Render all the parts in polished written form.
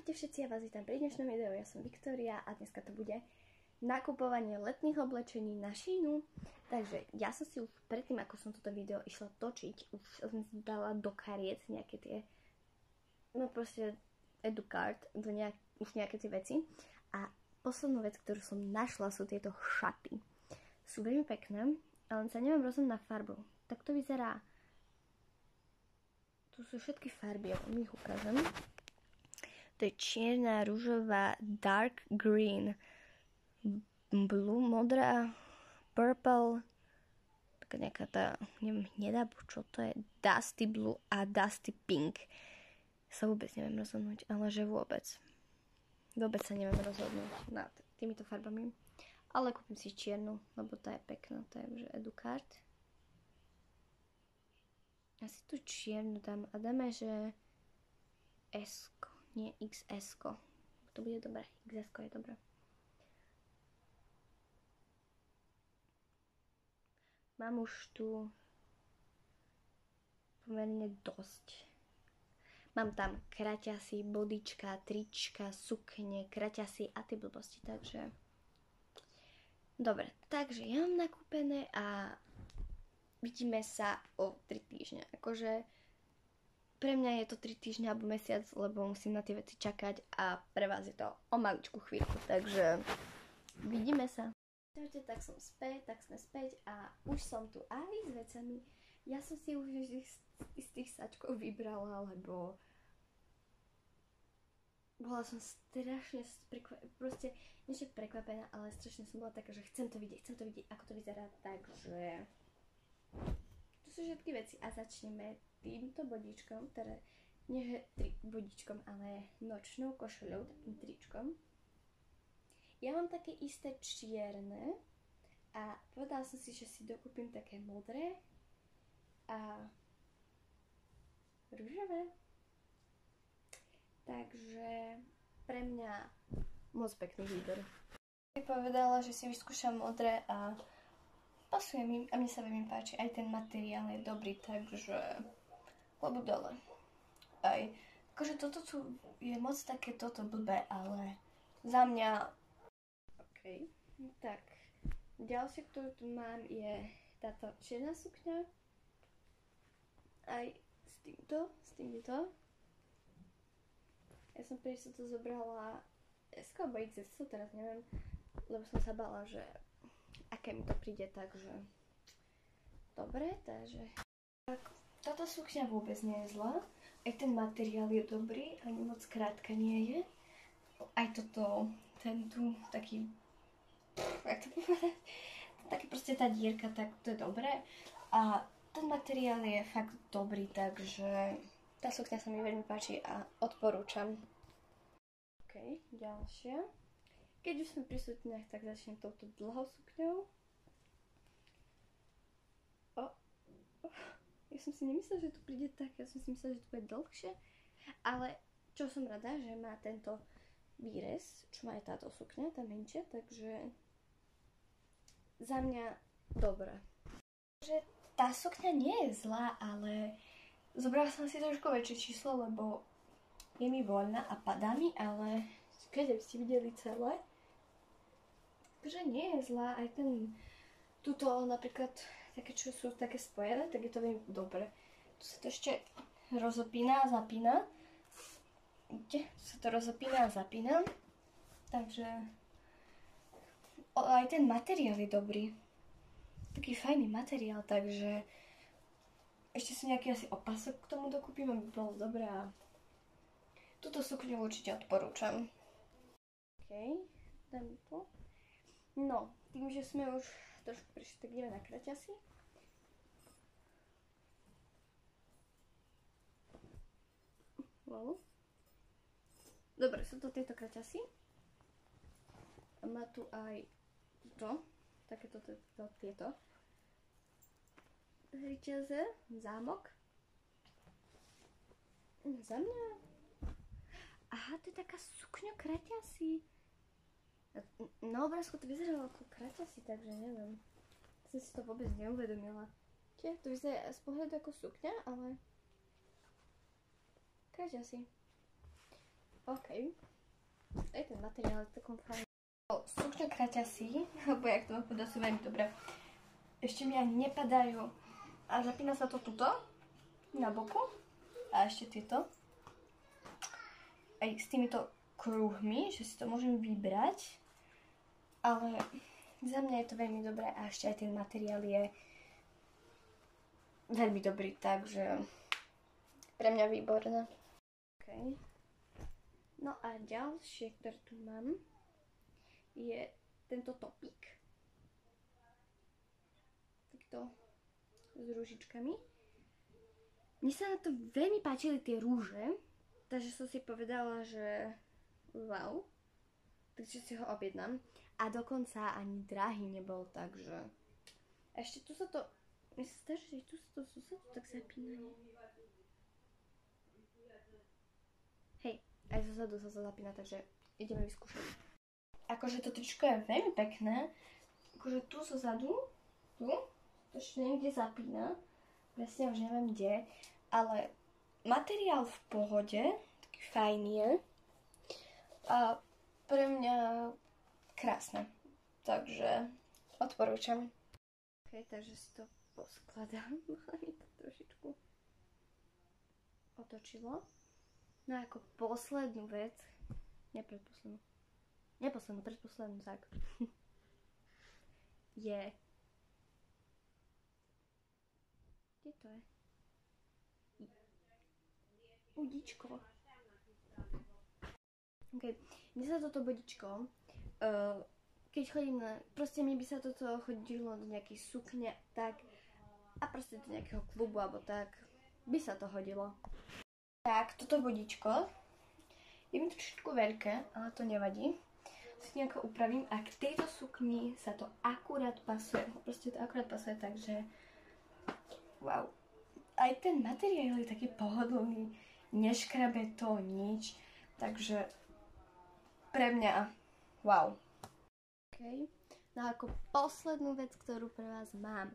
Ahojte všetci, ja vás vítam pri dnešnom videu, ja som Viktória a dneska to bude nakupovanie letných oblečení na Sheinu. Takže ja som si už predtým, ako som toto video išla točiť, už som si dala do kariet nejaké tie, no proste educard, už nejaké tie veci. A poslednú vec, ktorú som našla, sú tieto šaty. Sú veľmi pekné, ale sa neviem rozhodnúť na farbu. Tak to vyzerá. Tu sú všetky farby, ja vám ich ukážem. To je čierna, ružová, dark green, blue, modrá, purple, taká nejaká tá, neviem, hnedá, čo to je, dusty blue a dusty pink. Sa vôbec neviem rozhodnúť, ale že vôbec. Vôbec sa neviem rozhodnúť nad týmito farbami. Ale kúpim si čiernu, lebo tá je pekná, tá je už educard. Asi tu čiernu dám a dáme, že S-ko. Nie XS-ko. To bude dobré. XS-ko je dobré. Mám už tu pomerne dosť. Mám tam kraťasy, bodička, trička, sukne, kraťasy a tie blbosti, takže... Dobre, takže ja mám nakúpené a vidíme sa o 3 týždne. Akože... Pre mňa je to 3 týždne alebo mesiac, lebo musím na tie veci čakať a pre vás je to o maličku chvíľku, takže vidíme sa. Čaute, tak som späť, tak sme späť a už som tu aj s vecami. Ja som si už z tých sačkov vybrala, lebo bola som strašne proste niečo prekvapená, ale strašne som bola taká, že chcem to vidieť, ako to vyzerá, takže tu sú všetky veci a začneme týmto bodíčkom, teda nie že bodíčkom, ale nočnou košuľou, takým tričkom. Ja mám také isté čierne a povedala som si, že si dokúpim také modré a ružové. Takže pre mňa moc pekný výber. Povedala, že si vyskúšam modré a pasuje mi a mne sa veľmi páči. Aj ten materiál je dobrý, takže lebo dole. Aj. Akože toto tu je moc také toto blbé, ale za mňa... OK. Tak. Ďalšie, ktorú tu mám, je táto čierna sukňa. Aj s týmto. Ja som prečo to zobrala S-ko alebo XS, teraz neviem, lebo som sa bala, že aké mi to príde, takže... Dobre, takže... Tak. Táto sukňa vôbec nie je zlá, aj ten materiál je dobrý, ani moc krátka nie je. Aj toto, ten tu, taký, jak to povedať, taký proste tá dierka, tak to je dobré. A ten materiál je fakt dobrý, takže tá sukňa sa mi veľmi páči a odporúčam. OK, ďalšia. Keď už sme pri sukňach, tak začnem touto dlhou sukňou. Ja som si nemyslela, že to príde tak, ja som si myslela, že to bude dlhšie, ale čo som rada, že má tento výrez, čo má aj táto sukňa, tá menšia, takže za mňa dobré. Že tá sukňa nie je zlá, ale zobrala som si trošku väčšie číslo, lebo je mi voľná a padá mi, ale keď ste videli celé, takže nie je zlá, aj ten, tuto napríklad také, čo sú také spojené, tak je to veľmi dobre. Tu sa to ešte rozopína a zapína. Vidíte? Tu sa to rozopína a zapína. Takže aj ten materiál je dobrý. Taký fajný materiál, takže ešte si nejaký asi opasok k tomu dokúpim, aby bolo dobré a túto sukňu určite odporúčam. OK, dám to. No, tým, že sme už trošku prišli, tak ideme na kraťasy. Wow. Dobre, sú to tieto kraťasy. A má tu aj takéto tieto reťaze, zámok. Za mňa. Aha, to je taká sukňa kraťasy. Na obrázku to vyzeralo ako kraťasy, takže neviem. Som si to vôbec neuvedomila. To vyzerá z pohľadu ako sukňa, ale kraťasy. OK. Aj ten materiál je takom fajn. Sukňa kraťasy, alebo jak to mám povedať, sú veľmi dobré. Ešte mi ani nepadajú. A zapína sa to tuto, na boku. A ešte tieto. Aj s týmito kruhmi, že si to môžem vybrať. Ale za mňa je to veľmi dobré a ešte aj ten materiál je veľmi dobrý, takže pre mňa výborné. Okay. No a ďalšie, ktoré tu mám, je tento topík. Takto s rúžičkami. Mne sa na to veľmi páčili tie rúže, takže som si povedala, že wow, takže si ho objednám. A dokonca ani drahý nebol, takže ešte tu sa to, mne sa zdá, že tu sa to tak zapína. Hej, aj zozadu sa to zapína, takže ideme vyskúšať. Akože to tričko je veľmi pekné, akože tu zozadu, tu, to ešte niekde zapína, presne už neviem kde, ale materiál v pohode, taký fajn je a pre mňa krásne, takže odporúčam. Ok, takže si to poskladám, mi to trošičku otočilo. No a ako poslednú vec, predposlednú, tak, je, kde to je? Budíčko. Ok, mne sa toto budíčko, keď chodím na, proste mi by sa toto chodilo do nejakej sukne, tak, a proste do nejakého klubu, alebo tak, by sa to hodilo. Tak, toto budíčko je mi trošičku veľké, ale to nevadí. Si nejako upravím a k tejto sukni sa to akurát pasuje. Proste to akurát pasuje, takže wow. Aj ten materiál je taký pohodlný, neškrabe to nič, takže pre mňa wow. Okay. No a ako poslednú vec, ktorú pre vás mám.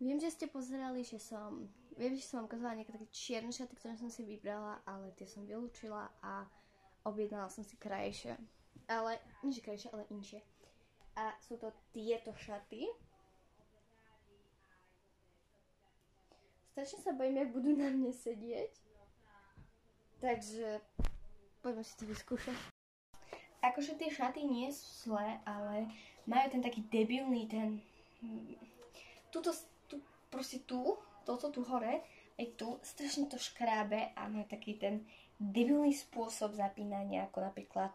Viem, že ste pozerali, že som vám ukazovala nejaké také čierne šaty, ktoré som si vybrala, ale tie som vylúčila a objednala som si krajšie. Ale, nie že krajšie, ale inšie. A sú to tieto šaty. Strašne sa bojím, jak budú na mne sedieť. Takže poďme si to vyskúšať. Akože tie šaty nie sú zlé, ale majú ten taký debilný, ten toto tu hore, aj tu, strašne to škrábe a má taký ten debilný spôsob zapínania, ako napríklad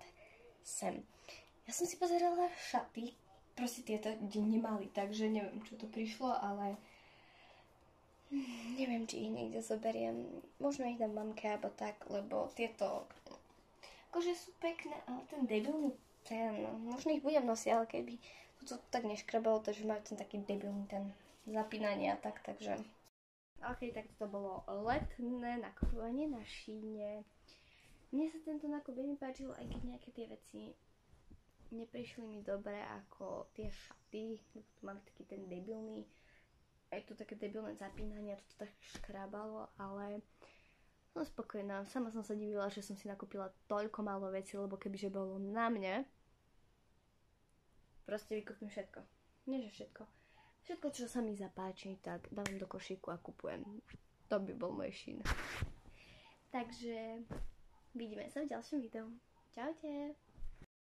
sem. Ja som si pozerala šaty, proste tieto nemali, takže neviem, čo to prišlo, ale neviem, či ich niekde zoberiem. Možno ich dám mamke, alebo tak, lebo tieto akože sú pekné, ale ten debilný, možno ich budem nosiť, ale keby to tak neškrabalo, takže majú ten taký debilný, ten zapínanie a tak, takže ok, tak to bolo letné nakupovanie na Sheine. Mne sa tento nákup veľmi páčil, aj keď nejaké tie veci neprišli mi dobre ako tie šaty, lebo tu máme taký ten debilný, aj tu také debilné zapínanie, to tak škrábalo, ale som spokojná. Sama som sa divila, že som si nakúpila toľko málo vecí, lebo kebyže bolo na mne, proste vykúpim všetko. Nie, že všetko. Všetko, čo sa mi zapáči, tak dávam do košíku a kupujem. To by bol môj Shein. Takže vidíme sa v ďalšom videu. Čaute!